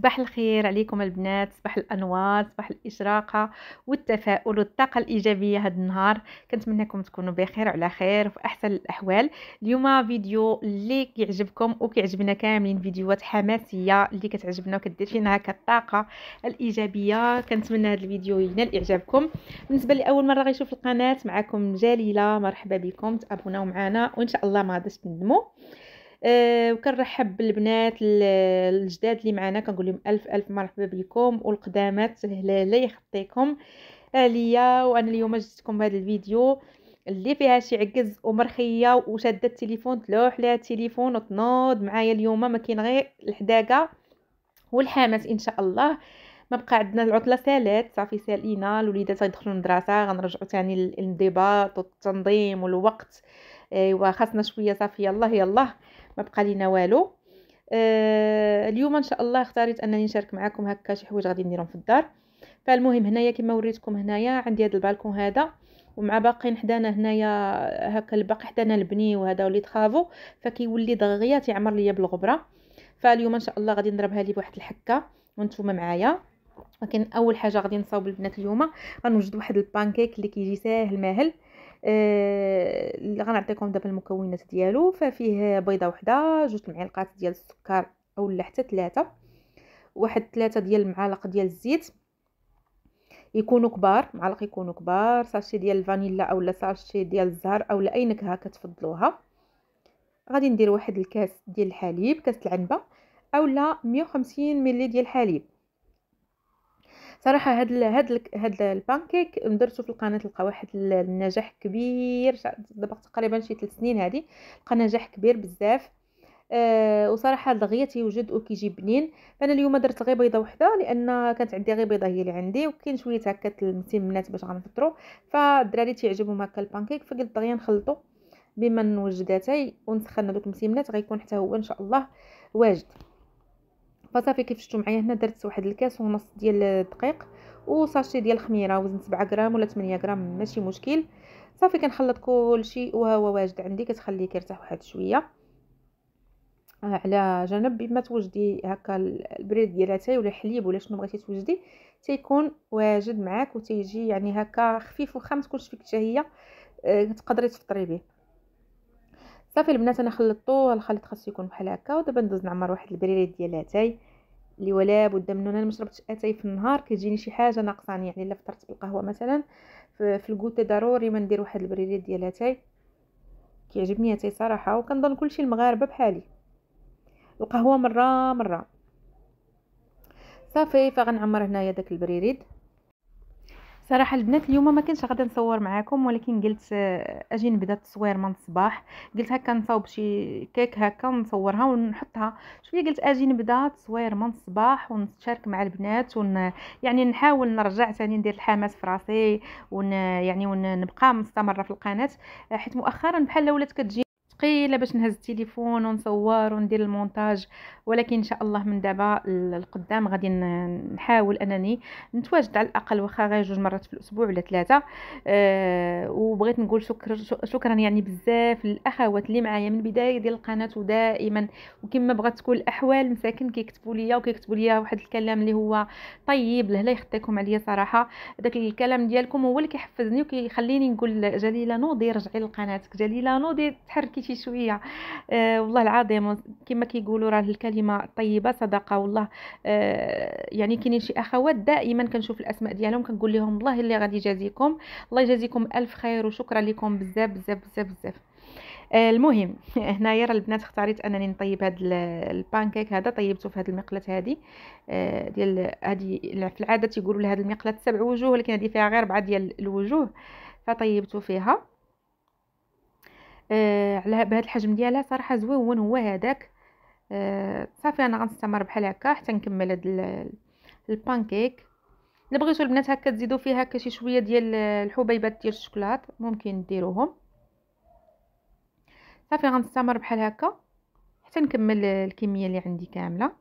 صباح الخير عليكم البنات، صباح الانوار، صباح الاشراقه والتفاؤل والطاقه الايجابيه هذا النهار. كنتمنىكم تكونوا بخير وعلى خير وفي احسن الاحوال. اليوم فيديو اللي كيعجبكم وكيعجبنا كاملين، فيديوهات حماسيه اللي كتعجبنا وكدير فينا هكا الطاقه الايجابيه. كنتمنى هذا الفيديو ينال اعجابكم. بالنسبه لاول مره غيشوف القناه، معكم جليله، مرحبا بكم، تابوناو معنا وان شاء الله ما غاديش تندموا. وكنرحب بالبنات الجداد اللي معنا، كنقول لهم الف مرحبا بكم، والقدامات هلاله يخطيكم عليا. وانا اليوم جبتكم بهذا الفيديو اللي فيها شي عكز ومرخيه وشاده التليفون، تلوح لها التليفون وتنوض معايا. اليوم ما كاين غير الحداقه والحماس ان شاء الله. ما بقى عندنا العطله، سالات صافي، سالينا الوليدات غيدخلوا المدرسه، غنرجعوا ثاني الانضباط والتنظيم والوقت. ايوا خاصنا شويه صافي، يلا ما بقى لينا والو. اليوم ان شاء الله اختاريت انني نشارك معكم هكا شي حوايج غادي نديرهم في الدار. فالمهم هنايا كما وريتكم، هنايا عندي هذا البالكون هذا، ومع باقيين حدانا هنايا هكا الباقي حدانا البني وهذا وليد خافو، فكيولي دغيا تيعمر ليا بالغبره. فاليوم ان شاء الله غادي نضربها لي بواحد الحكه وانتم معايا. ولكن اول حاجه غادي نصاوب البنات اليوم، غنوجد واحد البانكيك اللي كيجي ساهل ماهل. اللي غنعطيكم دابا المكونات ديالو. ففيه بيضه وحده، 2 معالق ديال السكر اولا حتى 3، واحد 3 ديال المعالق ديال الزيت يكونوا كبار، معالق يكونوا كبار، ساشي ديال الفانيلا اولا ساشي ديال الزهر اولا اي نكهه كتفضلوها. غادي ندير واحد الكاس ديال الحليب، كاس العنبه اولا 150 ملي ديال الحليب. صراحه هاد البانكيك درتو في القناه، لقى واحد النجاح كبير. دابا تقريبا شي 3 سنين هذه، لقى نجاح كبير بزاف. وصراحه دغيا تيوجد وكيجي بنين. فانا اليوم درت غير بيضه وحده، لان كانت عندي غير بيضه هي اللي عندي، وكاين شويه هكا المسمنات باش غنفطروا. فالدراري تيعجبهم هكا البانكيك، فقلت دغيا نخلطو بما نوجداتي ونسخن هذوك المسمنات، غيكون حتى هو ان شاء الله واجد. فصافي كيف شفتوا معايا هنا درت واحد الكاس ونص ديال الدقيق وساشي ديال الخميره، وزن 7 غرام ولا 8 غرام ماشي مشكل. صافي كنخلط كلشي وهو واجد عندي، كتخليه كيرتاح واحد شويه على جنب. بما توجدي هكا البريد ديال اتاي ولا الحليب ولا شنو بغيتي توجدي، تيكون واجد معاك وتيجي يعني هكا خفيف وخا ما تكونش فيك الشهيه. تقدري تفطري به. صافي البنات انا خلطته، الخليط خاصو يكون بحال هكا. ودابا ندوز نعمر واحد البريد ديال اتاي اللي ولا بد منه. انا ما شربتش اتاي في النهار، كتجيني شي حاجه ناقصاني، يعني الا فطرت بالقهوه مثلا في الكوتي ضروري ما ندير واحد البريد ديال اتاي. كيعجبني اتاي صراحه، وكنظن كلشي المغاربه بحالي، القهوه مره. صافي فغنعمر هنايا داك البريد. صراحه البنات اليوم ما كنتش غادا نصور معاكم، ولكن قلت اجي نبدا التصوير من الصباح. قلت هكا نصاوب شي كيك هكا ونصورها ونحطها شويه. قلت اجي نبدا التصوير من الصباح ونشارك مع البنات يعني نحاول نرجع ثاني ندير الحماس في راسي يعني ونبقى مستمره في القناه، حيت مؤخرا بحال ولات كتجي ثقيله باش نهز التليفون ونصور وندير المونتاج. ولكن ان شاء الله من دابا القدام غادي نحاول انني نتواجد على الاقل، واخا غير 2 مرات في الاسبوع ولا 3. وبغيت نقول شكرا يعني بزاف للاخوات اللي معايا من البدايه ديال القناه ودائما، وكما بغات تكون الاحوال مساكن كيكتبوا لي واحد الكلام اللي هو طيب. لا يخطيكم عليا صراحه، داك الكلام ديالكم هو اللي كيحفزني وكيخليني نقول جليله نوضي، رجعي لقناتك، جليله نوضي تحركي شي شويه. والله العظيم كما كيقولوا راه الكلمه الطيبه صدقه والله. يعني كاينين شي اخوات دائما كنشوف الاسماء ديالهم كنقول لهم الله اللي غادي يجازيكم، الله يجازيكم الف خير، وشكرا لكم بزاف. المهم هنايا راه البنات اختاريت انني نطيب هذا البانكيك هذا. طيبته في هذه المقله هذه ديال هذه في العاده تيقولوا لها هذه المقله 7 وجوه، ولكن هذه فيها غير 4 ديال الوجوه. فطيبته فيها على بهذا الحجم ديالها صراحه زوين هو هذاك. صافي انا غنستمر بحال هكا حتى نكمل هذا البانكيك. الا بغيتوا البنات هكا تزيدوا فيها هكا شي شويه ديال الحبيبات ديال الشوكولات ممكن ديروهم. صافي غنستمر بحال هكا حتى نكمل الكميه اللي عندي كامله.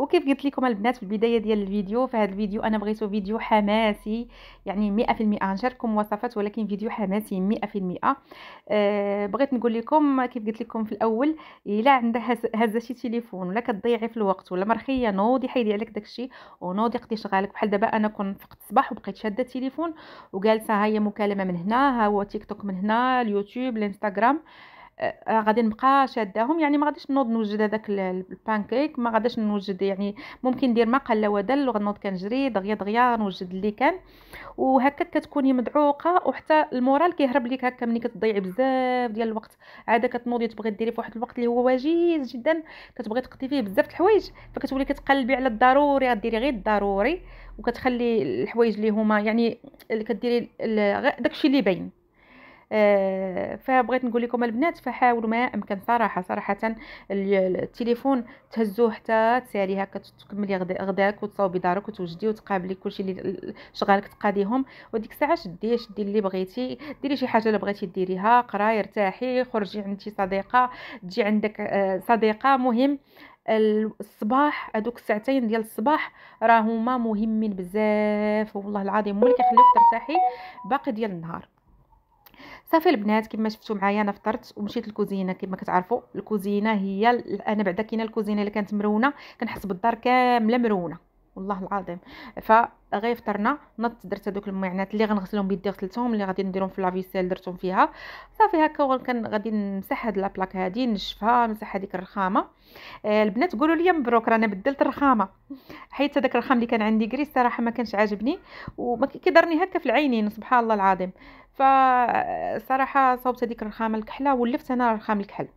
وكيف قلت لكم البنات في البدايه ديال الفيديو، فهذا الفيديو انا بغيته فيديو حماسي يعني 100%. نشارككم وصفات ولكن فيديو حماسي 100%. بغيت نقول لكم كيف قلت لكم في الاول، الا عندك هزه شي تليفون ولا كتضيعي في الوقت ولا مرخيه نوضي حيدي عليك داكشي ونوضي قضي شغالك. بحال دابا انا كنت فقت الصباح وبقيت شاده التليفون وجالسه، ها هي مكالمه من هنا، ها هو تيك توك من هنا، اليوتيوب، الانستغرام. غادي نبقى شاداهم، يعني ما غاديش نوض نوجد هذاك البانكيك، ما غاديش نوجد يعني ممكن ندير ما قل ودل، وغنوض كنجري دغيا دغيا نوجد اللي كان. وهكا كتكوني مدعوقه، وحتى المورال كيهرب ليك هكا ملي كتضيعي بزاف ديال الوقت. عاده كتنوضي تبغي ديري في واحد الوقت اللي هو وجيز جدا، كتبغي تقضي فيه بزاف د الحوايج، فكتولي كتقلبي على الضروري، غديري غير الضروري وكتخلي الحوايج اللي هما يعني اللي كديري داكشي اللي باين. فبغيت نقول لكم البنات، فحاولوا ما امكن صراحه التليفون تهزوه حتى تسالي هكا تكملي غداك وتصاوبي دارك وتوجدي وتقابلي كلشي اللي شغالك تقاديهم. وديك الساعه شدي اللي بغيتي، ديري شي حاجه اللي بغيتي ديريها، قراي، ارتاحي، خرجي عند شي صديقه، تجي عندك صديقه. مهم الصباح، هذوك الساعتين ديال الصباح راه هما مهمين بزاف والله العظيم، هما اللي كيخليوك ترتاحي باقي ديال النهار. صافي البنات، كما شفتوا معايا انا فطرت ومشيت للكوزينه. كما كتعرفوا الكوزينه هي انا بعدا كاينه الكوزينه اللي كانت مرونه، كنحس بالدار كامله مرونه والله العظيم. فغير فطرنا، نضت درت هذوك المعينات اللي غنغسلهم بيدي، غسلتهم، اللي غادي نديرهم في لافيسيل درتهم فيها صافي هكا. وكان غادي نمسح هاد لابلاك هادي، نشفها، نمسح هذيك الرخامه. البنات قولوا لي مبروك، رانا بدلت الرخامه، حيت هذاك الرخام اللي كان عندي كري الصراحه ما كانش عاجبني وما كيضرني هكا في العينين سبحان الله العظيم. فصراحه صوبت هذيك الرخامه الكحله ولفت انا الرخام الكحل.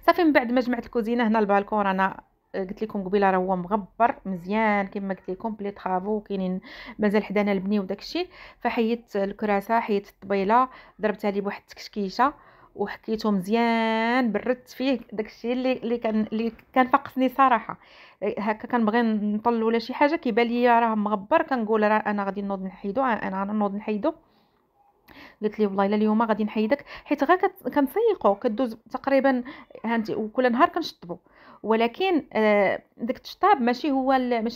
صافي من بعد ما جمعت الكوزينه هنا البالكون، انا قلت لكم قبيله راه هو مغبر مزيان كما قلت لكم، بلي طرافو كاينين مازال حدانا البني وداكشي. فحيدت الكراسه، حيدت الطبيله، ضربتها لي بواحد التكشكيشه وحكيته مزيان، بردت فيه داكشي اللي كان فقسني صراحه. هكا كنبغي نطل ولا شي حاجه كيبان لي راه مغبر، كنقول راه انا غادي نوض نحيدو، انا غنوض نحيدو. قلت لي والله الا اليوم غادي نحيدك، حيت غير كنسيقو كدوز تقريبا هانتي وكل نهار كنشطبو. ولكن داك التشطاب ماشي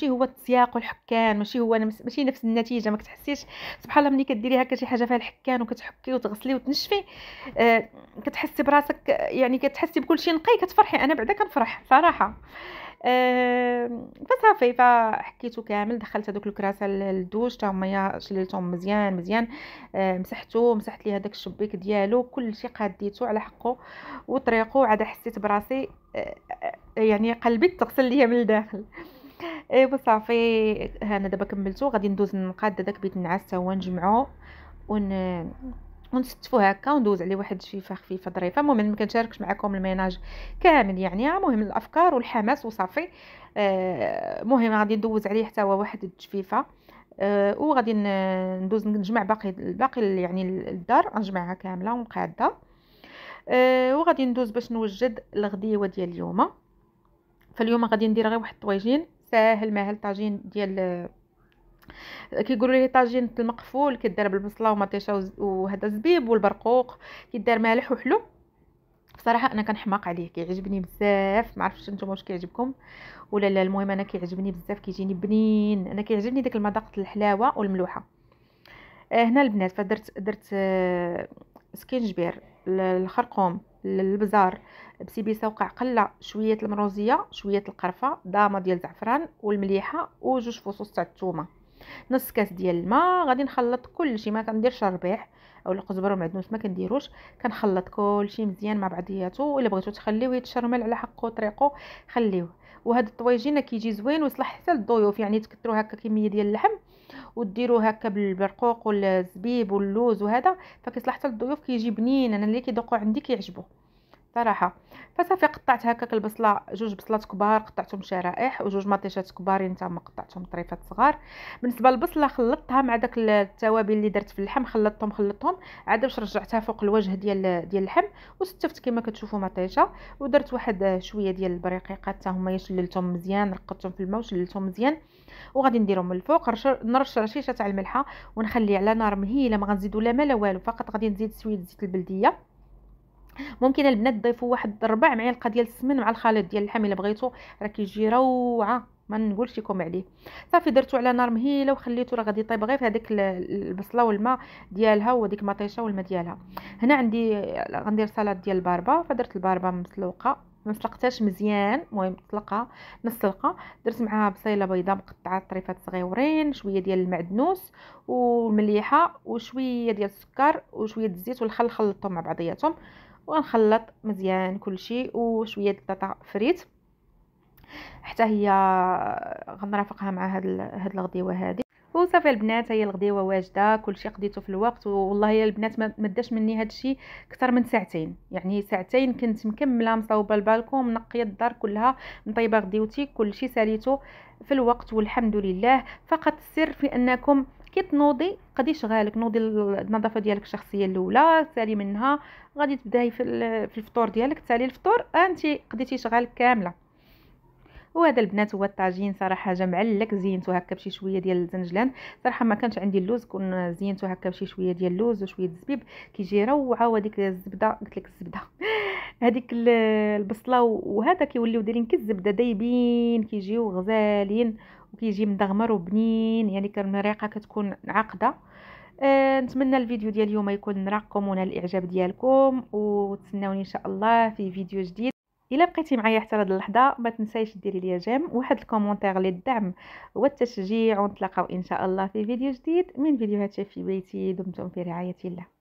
هو التسياق والحكان، ماشي نفس النتيجه، ما كتحسيش سبحان الله ملي كديري هكا شي حاجه فيها الحكان وكتحكي وتغسلي وتنشفي. كتحسي براسك يعني كتحسي بكل شيء نقي، كتفرحي. انا بعدا كنفرح صراحه. فصافي فحكيتو كامل، دخلت هذوك الكراسه للدوش تا هما شليتهم مزيان مزيان. مسحت ليه هذاك الشبيك ديالو، كل شيء قاديتو على حقه وطريقه. عاد حسيت براسي يعني قلبي تغسل ليا من الداخل. ايوا صافي انا دابا كملتو، غادي ندوز نقاد هذاك بيت النعاس تا هو نجمعو ونستفو هكا وندوز عليه واحد الشفيفه خفيفه ظريفه. المهم ما كنشاركش معكم الميناج كامل يعني، المهم الافكار والحماس وصافي. مهم غادي ندوز عليه حتى هو واحد الجفيفه. وغادي ندوز نجمع باقي يعني الدار نجمعها كامله ونقادها. وغادي ندوز باش نوجد الغديوه ديال اليوم. فاليوم غادي ندير غير واحد الطويجين ساهل ماهل، طاجين ديال كيقولوا ليه طاجين المقفول، كيدار بالبصله ومطيشه وهذا الزبيب والبرقوق، كيدار مالح وحلو. بصراحه انا كنحماق عليه، كيعجبني بزاف. ما عرفتش نتوما واش كيعجبكم ولا لا، المهم انا كيعجبني بزاف، كيجيني بنين، انا كيعجبني داك المذاق الحلاوه والملوحه. هنا البنات درت سكينجبير، الخرقوم، البزار، بسيبيسه وقعقله، شويه المروزيه، شويه القرفه، ضامه ديال الزعفران والمليحه وجوج فصوص تاع الثومه، نص كاس ديال الماء. غادي نخلط كلشي، ما كنديرش الربيع او القزبر والمعدنوس، ما كنديروش، كنخلط كلشي مزيان مع بعضياتو. الا بغيتو تخليوه يتشرمل على حقه طريقه خليوه. وهذا الطويجين كيجي زوين ويصلح حتى للضيوف، يعني تكثروا هكا كميه ديال اللحم وديروه هكا بالبرقوق والزبيب واللوز وهذا، فكيصلح حتى للضيوف، كيجي بنين. انا اللي كيذوقوا عندي كيعجبو صراحه. فصافي قطعت هكاك البصله، جوج بصلات كبار قطعتهم شرائح، وجوج مطيشات كبارين حتى هما قطعتهم طريفات صغار. بالنسبه للبصله خلطتها مع داك التوابل اللي درت في اللحم، خلطتهم عاد باش رجعتها فوق الوجه ديال اللحم، وستفت كما كتشوفوا مطيشه. ودرت واحد شويه ديال البريقيقات حتى هما شللتهم مزيان، رقدتهم في الماء وشللتهم مزيان. وغادي نديرهم من الفوق، نرش رشيشه تاع الملحه ونخلي على نار مهيله، ما غنزيدو لا ما لا والو، فقط غادي نزيد شويه زيت البلديه ممكن البنات تضيفوا واحد 4 معالق ديال السمن مع الخليط ديال اللحم الا بغيتو، راه كيجي روعه، ما نقولش لكم عليه. صافي درتو على نار مهيله وخليته، راه غادي يطيب غير في هذيك البصله والماء ديالها وديك المطيشه والماء ديالها. هنا عندي غندير سلطه ديال الباربه، فدرت الباربه مسلوقه، ما سلقتهاش مزيان، المهم تسلقها نص سلقه. درت معاها بصيله بيضاء مقطعه طريفات صغيورين، شويه ديال المعدنوس والمليحه وشويه ديال السكر وشويه الزيت والخل، خلطتهم مع بعضياتهم ونخلط مزيان كلشي، وشويه البطاطا فريت حتى هي غنرافقها مع هاد الغديوه هذه. وصافي البنات، هي الغديوه واجده، كلشي قضيته في الوقت. والله يا البنات ما داش مني هادشي اكثر من ساعتين، يعني ساعتين كنت مكمله مصوبه البالكون، منقيه الدار كلها، مطيبه غديوتي، كلشي ساليته في الوقت والحمد لله. فقط السر في انكم كي تنوضي قدي شغالك، نوضي النظافه ديالك الشخصيه الاولى، سالي منها، غادي تبداي في الفطور ديالك، تسالي الفطور انت قديتي شغالك كامله. وهذا البنات هو الطاجين، صراحه جا معلك، زينته هكا بشي شويه ديال الزنجلان. صراحه ما كانش عندي اللوز، كون زينته هكا بشي شويه ديال اللوز وشويه الزبيب، كيجي روعه. وهذيك الزبده، قلت لك الزبده هذيك البصله وهذا كيوليو دايرين كالزبده، دايبين كيجيو غزالين، وكيجي مدغمر وبنين، يعني الريحه كتكون عاقده. نتمنى الفيديو ديال اليوم يكون راقكم ونال الاعجاب ديالكم، وتسناوني ان شاء الله في فيديو جديد. الا بقيتي معايا حتى لهاد اللحظه، ما تنسايش ديري لي جيم، واحد الكومونتير للدعم والتشجيع، ونتلاقاو ان شاء الله في فيديو جديد من فيديوهات شيف في بيتي. دمتم في رعايه الله.